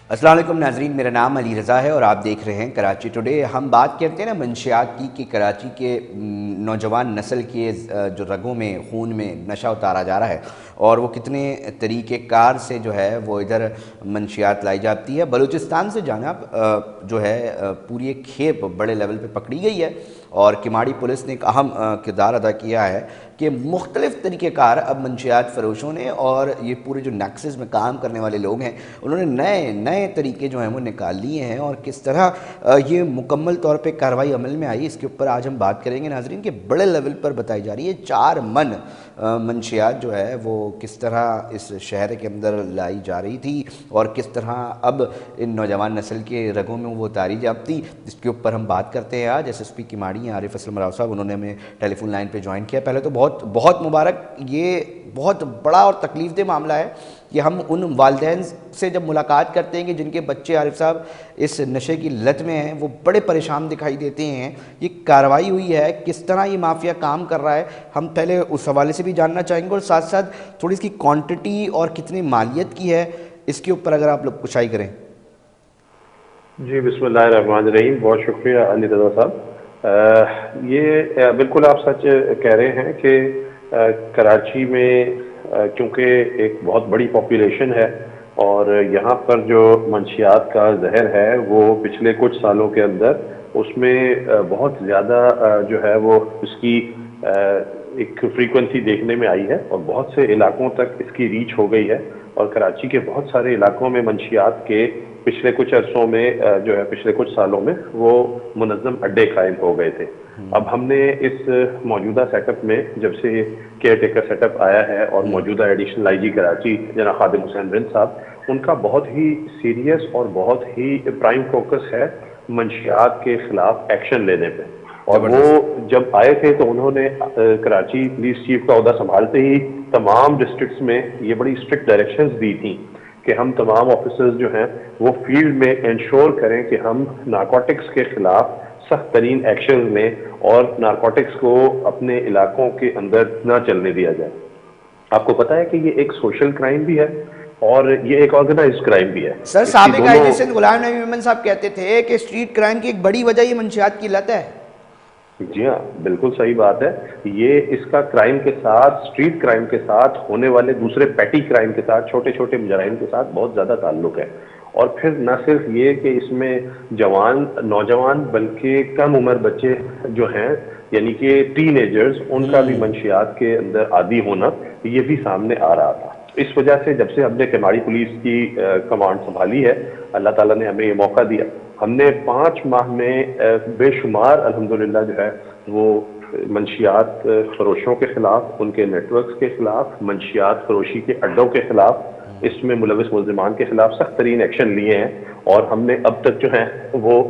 अस्सलाम वालेकुम नाजरीन, मेरा नाम अली रज़ा है और आप देख रहे हैं कराची टुडे। हम बात करते हैं ना मंशियात की कि कराची के नौजवान नस्ल के जो रगों में, खून में नशा उतारा जा रहा है और वो कितने तरीक़ेकार से जो है वो इधर मंशियात लाई जाती है। बलूचिस्तान से जनाब जो है पूरी एक खेप बड़े लेवल पे पकड़ी गई है और किमाड़ी पुलिस ने एक अहम किरदार अदा किया है कि मुख्तलिफ़ तरीक़ेकार अब मंशियात फ़रोशों ने और ये पूरे जो नेक्सस में काम करने वाले लोग हैं उन्होंने नए नए तरीके जो हैं वो निकाल लिए हैं और किस तरह ये मुकम्मल तौर पे कार्रवाई अमल में आई, इसके ऊपर आज हम बात करेंगे नाजरीन। कि बड़े लेवल पर बताई जा रही है 4 मन मंशियात जो है वो किस तरह इस शहर के अंदर लाई जा रही थी और किस तरह अब इन नौजवान नस्ल के रगों में वो उतारी जाती, इसके ऊपर हम बात करते हैं आज। SSP किमाड़ी हैं आरिफ असलम राव साहब, उन्होंने हमें टेलीफोन लाइन पे ज्वाइन किया। पहले तो बहुत बहुत मुबारक, ये बहुत बड़ा और तकलीफ दह मामला है कि हम उन वालिदैन से जब मुलाकात करते हैं कि जिनके बच्चे आरिफ साहब इस नशे की लत में हैं, वो बड़े परेशान दिखाई देते हैं। ये कार्रवाई हुई है, किस तरह ये माफिया काम कर रहा है, हम पहले उस हवाले से भी जानना चाहेंगे और साथ साथ थोड़ी इसकी क्वांटिटी और कितनी मालियत की है, इसके ऊपर अगर आप लोग कुछ करें। जी बिस्मिल्लाहिर्रहमानिर्रहीम, बहुत शुक्रिया अली रज़ा साहब। ये बिल्कुल आप सच कह रहे हैं कि कराची में क्योंकि एक बहुत बड़ी पॉपुलेशन है और यहाँ पर जो मंशियात का जहर है वो पिछले कुछ सालों के अंदर उसमें बहुत ज़्यादा जो है वो उसकी एक फ्रीक्वेंसी देखने में आई है और बहुत से इलाकों तक इसकी रीच हो गई है और कराची के बहुत सारे इलाकों में मंशियात के पिछले कुछ अरसों में जो है पिछले कुछ सालों में वो मुनज़्ज़म अड्डे कायम हो गए थे। अब हमने इस मौजूदा सेटअप में जब से केयर टेकर सेटअप आया है और मौजूदा एडिशनल IG कराची जनाब खादिम हुसैन रिंद साहब, उनका बहुत ही सीरियस और बहुत ही प्राइम फोकस है मंशियात के खिलाफ एक्शन लेने पे। और वो जब आए थे तो उन्होंने कराची पुलिस चीफ का ओहदा संभालते ही तमाम डिस्ट्रिक्ट्स में ये बड़ी स्ट्रिक्ट डायरेक्शंस दी थी कि हम तमाम ऑफिसर्स जो हैं वो फील्ड में इंश्योर करें कि हम नारकोटिक्स के खिलाफ सख्त तरीन एक्शन लें और नारकोटिक्स को अपने इलाकों के अंदर ना चलने दिया जाए। आपको पता है कि ये एक सोशल क्राइम भी है और ये एक ऑर्गेनाइज्ड क्राइम भी है। सर साबिक IG सिंध गुलाम नबी मेमन साहब कहते थे कि स्ट्रीट क्राइम की एक बड़ी वजह ये मंशियात की लत है। जी हाँ, बिल्कुल सही बात है। ये इसका क्राइम के साथ, स्ट्रीट क्राइम के साथ होने वाले दूसरे पैटी क्राइम के साथ, छोटे छोटे मुजरिम के साथ बहुत ज़्यादा ताल्लुक है। और फिर न सिर्फ ये कि इसमें जवान नौजवान बल्कि कम उम्र बच्चे जो हैं यानी कि टीनेजर्स, उनका भी मंशियात के अंदर आदी होना ये भी सामने आ रहा था। इस वजह से जब से हमने किमाड़ी पुलिस की कमांड संभाली है, अल्लाह ताला ने हमें ये मौका दिया, हमने 5 माह में बेशुमार अल्हम्दुलिल्लाह जो है वो मंशियात फरोशों के खिलाफ, उनके नेटवर्क्स के खिलाफ, मंशियात फरोशी के अड्डों के खिलाफ, इसमें मुलविस मुल्ज़िमान के खिलाफ सख्त तरीन एक्शन लिए हैं। और हमने अब तक जो है वो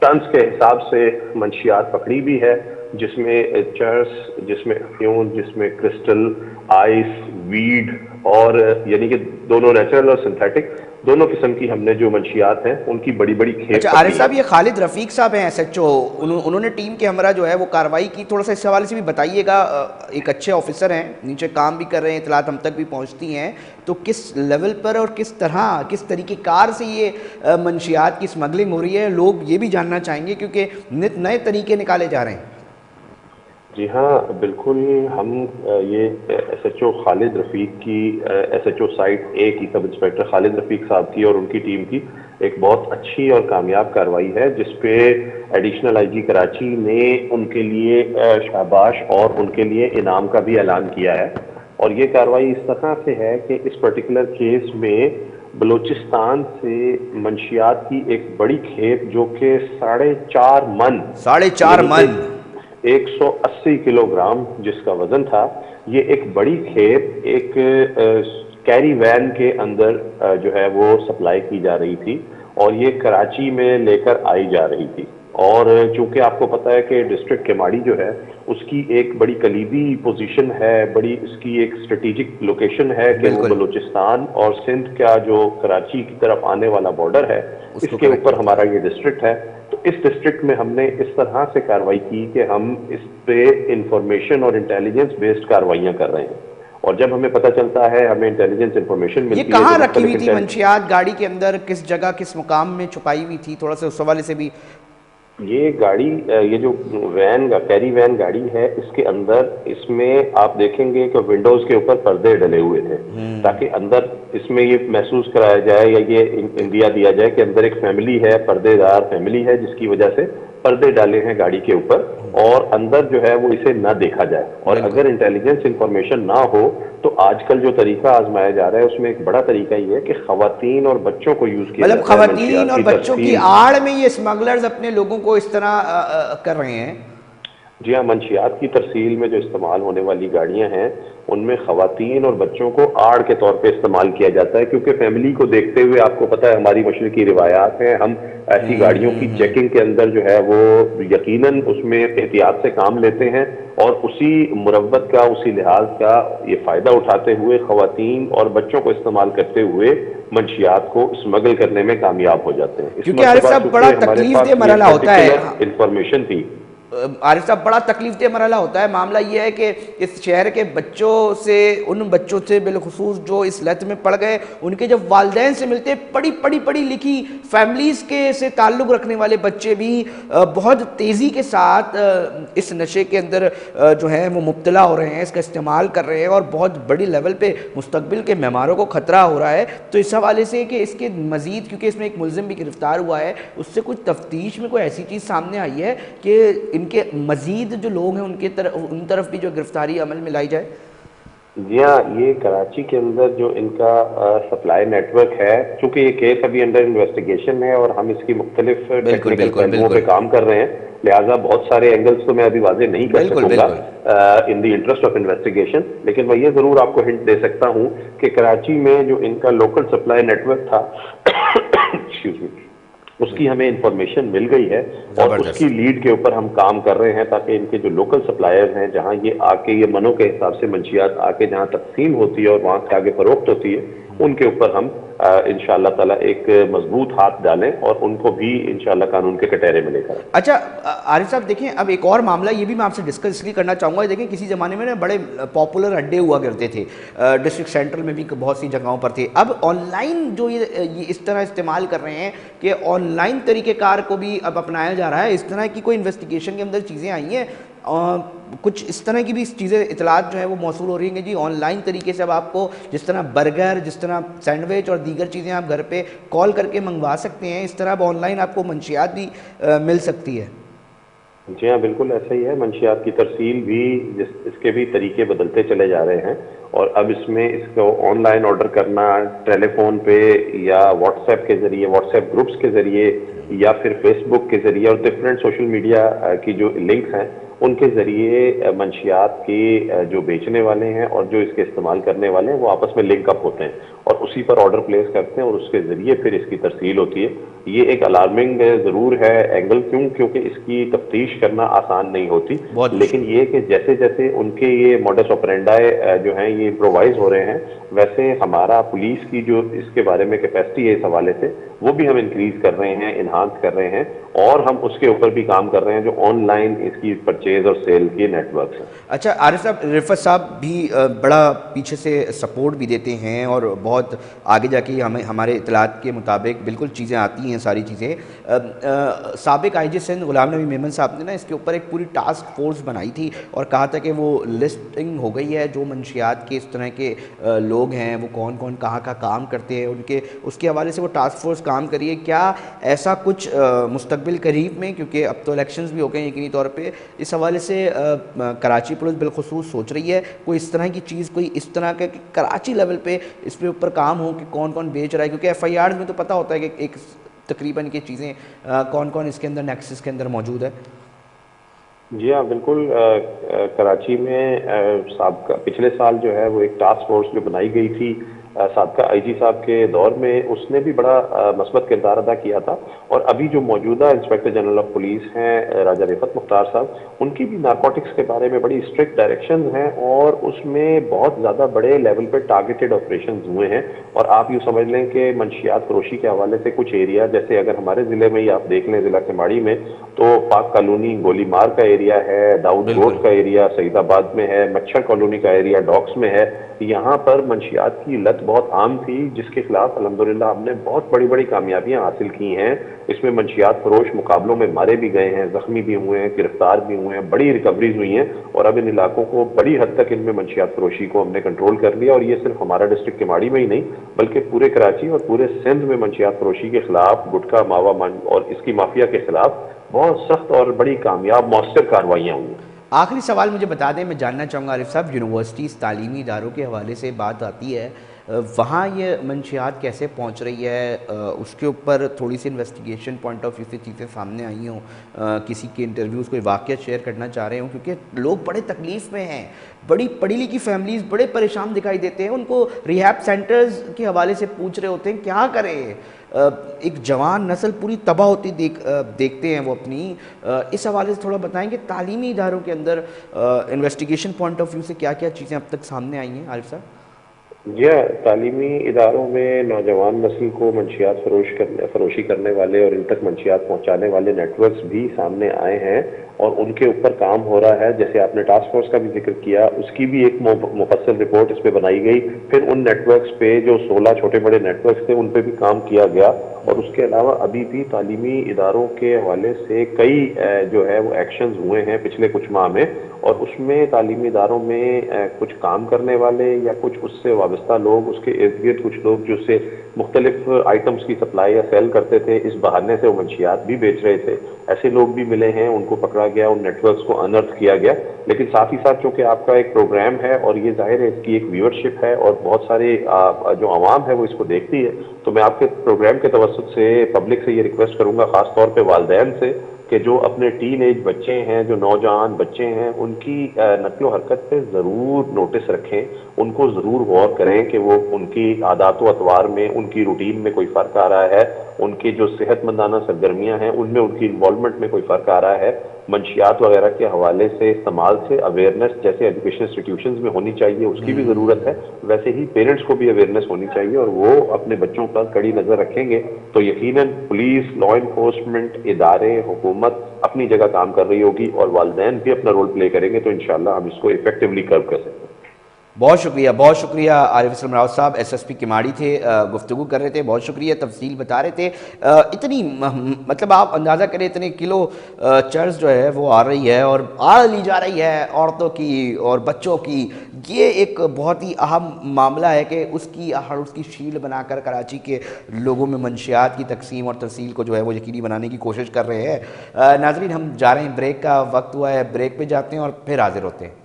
टन्स के हिसाब से मंशियात पकड़ी भी है, जिसमें चर्स, जिसमें अफ्यून, जिसमें क्रिस्टल, आइस, वीड और यानी कि दोनों नेचुरल और सिंथेटिक दोनों किस्म की हमने जो मंशियात हैं उनकी बड़ी बड़ी खेप। अच्छा आरिफ साहब, ये खालिद रफ़ीक साहब हैं SHO, उन्होंने टीम के हमरा जो है वो कार्रवाई की, थोड़ा सा इस हवाले से भी बताइएगा। एक अच्छे ऑफिसर हैं, नीचे काम भी कर रहे हैं, इतलात हम तक भी पहुंचती हैं, तो किस लेवल पर और किस तरह किस तरीक़ेकार से ये मंशियात की स्मगलिंग हो रही है, लोग ये भी जानना चाहेंगे क्योंकि नित नए तरीके निकाले जा रहे हैं। जी हाँ बिल्कुल, हम ये SHO खालिद रफ़ीक की SHO साइट A की सब इंस्पेक्टर खालिद रफ़ीक साहब की और उनकी टीम की एक बहुत अच्छी और कामयाब कार्रवाई है, जिसपे एडिशनल IG कराची ने उनके लिए शाबाश और उनके लिए इनाम का भी ऐलान किया है। और ये कार्रवाई इस तरह से है कि इस पर्टिकुलर केस में बलूचिस्तान से मंशियात की एक बड़ी खेप जो कि 4.5 मन 180 किलोग्राम जिसका वजन था, ये एक बड़ी खेप एक कैरी वैन के अंदर जो है वो सप्लाई की जा रही थी और ये कराची में लेकर आई जा रही थी। और चूंकि आपको पता है कि डिस्ट्रिक्ट किमाड़ी जो है उसकी एक बड़ी कलीदी पोजीशन है, बड़ी इसकी एक स्ट्रेटेजिक लोकेशन है कि वो बलूचिस्तान और सिंध का जो कराची की तरफ आने वाला बॉर्डर है इसके ऊपर हमारा ये डिस्ट्रिक्ट है। तो इस डिस्ट्रिक्ट में हमने इस तरह से कार्रवाई की कि हम इस पे इंफॉर्मेशन और इंटेलिजेंस बेस्ड कार्रवाइयाँ कर रहे हैं اور جب ہمیں پتہ چلتا ہے, ہمیں انٹیلیجنس انفارمیشن یہ ملتی ہے کہاں جو رکھی ہوئی مختلف تھی منشیات گاڑی کے اندر, کس جگہ کس مقام میں چھپائی ہوئی تھی, تھوڑا سا اس حوالے سے بھی. یہ گاڑی, یہ جو وین کیری وین گاڑی ہے, اس کے اندر اس میں آپ دیکھیں گے کہ ونڈوز کے اوپر پردے ڈلے ہوئے تھے, تاکہ اندر اس میں یہ محسوس کرایا جائے یا یہ اندیا دیا جائے کہ اندر ایک فیملی ہے, پردے دار فیملی ہے, جس کی وجہ سے پردے ڈالے ہیں گاڑی کے اوپر, اور اندر جو ہے وہ اسے نہ دیکھا جائے. اور بالکل. اگر انٹیلیجنس انفارمیشن نہ ہو تو آج کل جو طریقہ آزمایا جا رہا ہے اس میں ایک بڑا طریقہ یہ ہے کہ خواتین اور بچوں کو یوز کیا مطلب جاتا ہے خواتین منشیات اور کی بچوں کی ترسیل. آڑ میں یہ اسمگلرز اپنے لوگوں کو اس طرح کر رہے ہیں. جی ہاں, منشیات کی ترسیل میں جو استعمال ہونے والی گاڑیاں ہیں ان میں خواتین اور بچوں کو آڑ کے طور پہ استعمال کیا جاتا ہے, کیونکہ فیملی کو دیکھتے ہوئے, آپ کو پتہ ہے ہماری مشرقی روایات ہیں, ہم ایسی گاڑیوں کی چیکنگ کے اندر جو ہے وہ یقیناً اس میں احتیاط سے کام لیتے ہیں, اور اسی مروت کا, اسی لحاظ کا یہ فائدہ اٹھاتے ہوئے خواتین اور بچوں کو استعمال کرتے ہوئے منشیات کو اسمگل کرنے میں کامیاب ہو جاتے ہیں. اس کیونکہ عارف مرتبہ صاحب بڑا چونکہ ہمارے تکلیف دہ پاس یہ مرحلہ ہوتا ہے. پرٹیکولر انفارمیشن تھی. عارف صاحب بڑا تکلیف دہ مرحلہ ہوتا ہے. معاملہ یہ ہے کہ اس شہر کے بچوں سے, ان بچوں سے بالخصوص جو اس لت میں پڑ گئے, ان کے جب والدین سے ملتے, پڑھی لکھی فیملیز کے سے تعلق رکھنے والے بچے بھی بہت تیزی کے ساتھ اس نشے کے اندر جو ہیں وہ مبتلا ہو رہے ہیں, اس کا استعمال کر رہے ہیں, اور بہت بڑی لیول پہ مستقبل کے معماروں کو خطرہ ہو رہا ہے. تو اس حوالے سے کہ اس کے مزید, کیونکہ اس میں ایک ملزم بھی گرفتار ہوا ہے, اس سے کچھ تفتیش میں کوئی ایسی چیز سامنے آئی ہے کہ ان کے مزید جو لوگ ہیں ان طرف بھی جو گرفتاری عمل میں لائی جائے؟ جی ہاں, یہ کراچی کے اندر جو ان کا سپلائی نیٹ ورک ہے, چونکہ یہ کیس ابھی انڈر انویسٹیگیشن ہے اور ہم اس کی مختلف بالکل ٹیکنیکل بالکل پہلوؤں بالکل پہ کام کر رہے ہیں, لہٰذا بہت سارے اینگلز تو میں ابھی واضح نہیں کر بالکل سکوں گا بالکل ان دی انٹرسٹ آف انویسٹیگیشن, لیکن میں یہ ضرور آپ کو ہنٹ دے سکتا ہوں کہ کراچی میں جو ان کا لوکل سپلائی نیٹ ورک تھا اس کی ہمیں انفارمیشن مل گئی ہے, اور اس کی زبردست. لیڈ کے اوپر ہم کام کر رہے ہیں, تاکہ ان کے جو لوکل سپلائرز ہیں, جہاں یہ آ کے, یہ منوں کے حساب سے منشیات آ کے جہاں تقسیم ہوتی ہے اور وہاں سے آگے فروخت ہوتی ہے, ان کے اوپر ہم انشاءاللہ تعالیٰ ایک مضبوط ہاتھ ڈالیں اور ان کو بھی انشاءاللہ قانون کے کٹہرے میں لے کر آئیں. اچھا عارف صاحب دیکھیں, اب ایک اور معاملہ یہ بھی میں آپ سے ڈسکس اس لیے کرنا چاہوں گا. دیکھیں کسی زمانے میں نا بڑے پاپولر اڈے ہوا کرتے تھے, ڈسٹرکٹ سینٹرل میں بھی بہت سی جگہوں پر تھے. اب آن لائن جو یہ اس طرح استعمال کر رہے ہیں کہ آن لائن طریقہ کار کو بھی اب اپنایا جا رہا ہے. اس طرح کی کوئی انویسٹیگیشن کے اندر چیزیں آئی ہیں, کچھ اس طرح کی بھی چیزیں, اطلاعات جو ہے وہ موصول ہو رہی ہیں کہ جی آن لائن طریقے سے اب آپ کو جس طرح برگر, جس طرح سینڈوچ اور دیگر چیزیں آپ گھر پہ کال کر کے منگوا سکتے ہیں, اس طرح اب آن لائن آپ کو منشیات بھی مل سکتی ہے؟ جی ہاں, بالکل ایسا ہی ہے. منشیات کی ترسیل بھی, اس کے بھی طریقے بدلتے چلے جا رہے ہیں, اور اب اس میں اس کو آن لائن آرڈر کرنا ٹیلی فون پہ یا واٹس ایپ کے ذریعے, واٹس ایپ گروپس کے ذریعے, یا پھر فیس بک کے ذریعے, اور ڈفرینٹ سوشل میڈیا کی جو لنکس ہیں ان کے ذریعے منشیات کی جو بیچنے والے ہیں اور جو اس کے استعمال کرنے والے ہیں وہ آپس میں لنک اپ ہوتے ہیں, اور اسی پر آرڈر پلیس کرتے ہیں, اور اس کے ذریعے پھر اس کی ترسیل ہوتی ہے. یہ ایک الارمنگ ضرور ہے اینگل, کیونکہ اس کی تفتیش کرنا آسان نہیں ہوتی, بہت لیکن مشکل. یہ کہ جیسے جیسے ان کے یہ موڈس آپرینڈائی جو ہیں یہ امپرووائز ہو رہے ہیں, ویسے ہمارا پولیس کی جو اس کے بارے میں کیپیسٹی ہے اس حوالے سے, وہ بھی ہم انکریز کر رہے ہیں, انہانس کر رہے ہیں, اور ہم اس کے اوپر بھی کام کر رہے ہیں جو آن لائن اس کی پرچیز اور سیل کے نیٹ ورکس ہیں. اچھا عارف صاحب, رفعت صاحب بھی بڑا پیچھے سے سپورٹ بھی دیتے ہیں, اور بہت آگے جا کے ہمارے اطلاعات کے مطابق بالکل چیزیں آتی ہیں, ساری چیزیں. سابق آئی جی سندھ غلام نبی میمن صاحب نے نا اس کے اوپر ایک پوری ٹاسک فورس بنائی تھی, اور کہا تھا کہ وہ لسٹنگ ہو گئی ہے, جو منشیات کے اس طرح کے لوگ ہیں وہ کون کون کہاں کا کام کرتے ہیں, ان کے اس کے حوالے سے وہ ٹاسک فورس کام کری ہے. کیا ایسا کچھ مستقبل قریب میں, کیونکہ اب تو الیکشنز بھی ہو گئے ہیں یقینی طور پہ, اس حوالے سے کراچی پولیس بالخصوص سوچ رہی ہے کوئی اس طرح کی چیز, کوئی اس طرح کا کہ کراچی لیول پہ اس پہ اوپر کام ہو کہ کون کون بیچ رہا ہے, کیونکہ ایف آئی آرز میں تو پتہ ہوتا ہے کہ ایک تقریباً کی چیزیں کون کون اس کے اندر نیکسس کے اندر موجود ہے؟ جی ہاں بالکل. کراچی میں پچھلے سال جو ہے وہ ایک ٹاسک فورس جو بنائی گئی تھی साबका आईजी साहब के दौर में उसने भी बड़ा मस्बत किरदार अदा किया था। और अभी जो मौजूदा इंस्पेक्टर जनरल ऑफ पुलिस हैं राजा रिफत मुख्तार साहब, उनकी भी नारकोटिक्स के बारे में बड़ी स्ट्रिक्ट डायरेक्शन हैं और उसमें बहुत ज़्यादा बड़े लेवल पे टारगेटेड ऑपरेशन हुए हैं। और आप यूँ समझ लें कि मंशियात फरोशी के हवाले से कुछ एरिया, जैसे अगर हमारे ज़िले में ही आप देख लें, ज़िला केमाड़ी में, तो पाक कॉलोनी गोलीमार का एरिया है, दाऊद बिल्कुल। रोड का एरिया सईदाबाद में है, मच्छर कॉलोनी का एरिया डॉक्स में है। यहाँ पर मंशियात की लत बहुत आम थी, जिसके खिलाफ अल्हम्दुलिल्लाह हमने बहुत बड़ी बड़ी कामयाबियां हासिल की हैं। इसमें मंशियात फरोश मुकाबलों में मारे भी गए हैं, जख्मी भी हुए हैं, गिरफ्तार भी हुए हैं, बड़ी रिकवरीज हुई हैं। और अब इन इलाकों को बड़ी हद तक इनमें मंशियात फरोशी को हमने कंट्रोल कर लिया। और ये सिर्फ हमारा डिस्ट्रिक्ट केमाड़ी में ही नहीं, बल्कि पूरे कराची और पूरे सिंध में मंशियात फरोशी के खिलाफ, गुटखा मावा और इसकी माफिया के खिलाफ बहुत सख्त और बड़ी कामयाब मौसर कार्रवाइयाँ हुई। आखिरी सवाल मुझे बता दें, मैं जानना चाहूँगा आरिफ साहब, यूनिवर्सिटीज़ तालीमी इदारों के हवाले से बात आती है, वहाँ ये मंशियात कैसे पहुँच रही है, उसके ऊपर थोड़ी सी इन्वेस्टिगेशन पॉइंट ऑफ व्यू से चीज़ें सामने आई हों, किसी के इंटरव्यूज़ कोई वाक़या शेयर करना चाह रहे हों, क्योंकि लोग बड़े तकलीफ़ में हैं, बड़ी पढ़ी लिखी फैमिलीज़ बड़े परेशान दिखाई देते हैं, उनको रिहैब सेंटर्स के हवाले से पूछ रहे होते हैं क्या करें, एक जवान नस्ल पूरी तबाह होती देखते हैं वो अपनी। इस हवाले से थोड़ा बताएंगे तालीमी इदारों के अंदर इन्वेस्टिगेशन पॉइंट ऑफ व्यू से क्या क्या चीज़ें अब तक सामने आई हैं आरिफ साहब? जी हाँ, तालीमी इदारों में नौजवान नस्ल को मंशियात फरोशी करने वाले और इन तक मंशियात पहुंचाने वाले नेटवर्क्स भी सामने आए हैं और उनके ऊपर काम हो रहा है। जैसे आपने टास्क फोर्स का भी जिक्र किया, उसकी भी एक मुफस्सल रिपोर्ट इस पे बनाई गई। फिर उन नेटवर्क्स पे जो 16 छोटे बड़े नेटवर्क्स थे उन पे भी काम किया गया। और उसके अलावा अभी भी तालीमी इदारों के हवाले से कई जो है वो एक्शंस हुए हैं पिछले कुछ माह में। और उसमें तालीमी इदारों में कुछ काम करने वाले या कुछ उससे वाबस्ता लोग, उसके इर्द गिर्द कुछ लोग जो उससे मुख्तलिफ आइटम्स की सप्लाई या सेल करते थे, इस बहाने से वो मंशियात भी बेच रहे थे, ऐसे लोग भी मिले हैं, उनको पकड़ा गया, उन नेटवर्क्स को अनर्थ किया गया। लेकिन साथ ही साथ चूंकि आपका एक प्रोग्राम है और ये जाहिर है इसकी एक व्यूअरशिप है और बहुत सारे जो आवाम है वो इसको देखती है, तो मैं आपके प्रोग्राम के तवज्जुह से पब्लिक से ये रिक्वेस्ट करूंगा, खास तौर पे वालिदैन से, कि जो अपने टीन एज बच्चे हैं, जो नौजवान बच्चे हैं, उनकी नक्लो हरकत पे ज़रूर नोटिस रखें, उनको ज़रूर गौर करें कि वो उनकी आदात व अतवार में, उनकी रूटीन में कोई फ़र्क आ रहा है, उनकी जो सेहतमंदाना सरगर्मियाँ हैं उनमें उनकी इन्वॉल्वमेंट में कोई फ़र्क आ रहा है। मंशियात वगैरह के हवाले से इस्तेमाल से अवेयरनेस जैसे एजुकेशन इंस्टीट्यूशंस में होनी चाहिए, उसकी भी ज़रूरत है। वैसे ही पेरेंट्स को भी अवेयरनेस होनी चाहिए और वो अपने बच्चों पर कड़ी नज़र रखेंगे तो यकीनन पुलिस, लॉ इन्फोर्समेंट, इदारे, हुकूमत अपनी जगह काम कर रही होगी और वालिदैन भी अपना रोल प्ले करेंगे, तो इंशाल्लाह हम इसको इफेक्टिवली कर्व कर सकते हैं। बहुत शुक्रिया आरिफ असलम राव साहब, एसएसपी किमाड़ी थे, गुफ्तगू कर रहे थे, बहुत शुक्रिया, तफसील बता रहे थे। इतनी मतलब आप अंदाज़ा करें इतने किलो चर्च जो है वो आ रही है और आड़ ली जा रही है औरतों की और बच्चों की। ये एक बहुत ही अहम मामला है कि उसकी आहड़, उसकी शील बनाकर कराची के लोगों में मंशियात की तकसीम और तरसील को जो है वो यकीनी बनाने की कोशिश कर रहे हैं। नाज़रीन, हम जा रहे हैं, ब्रेक का वक्त हुआ है, ब्रेक पे जाते हैं और फिर हाजिर होते हैं।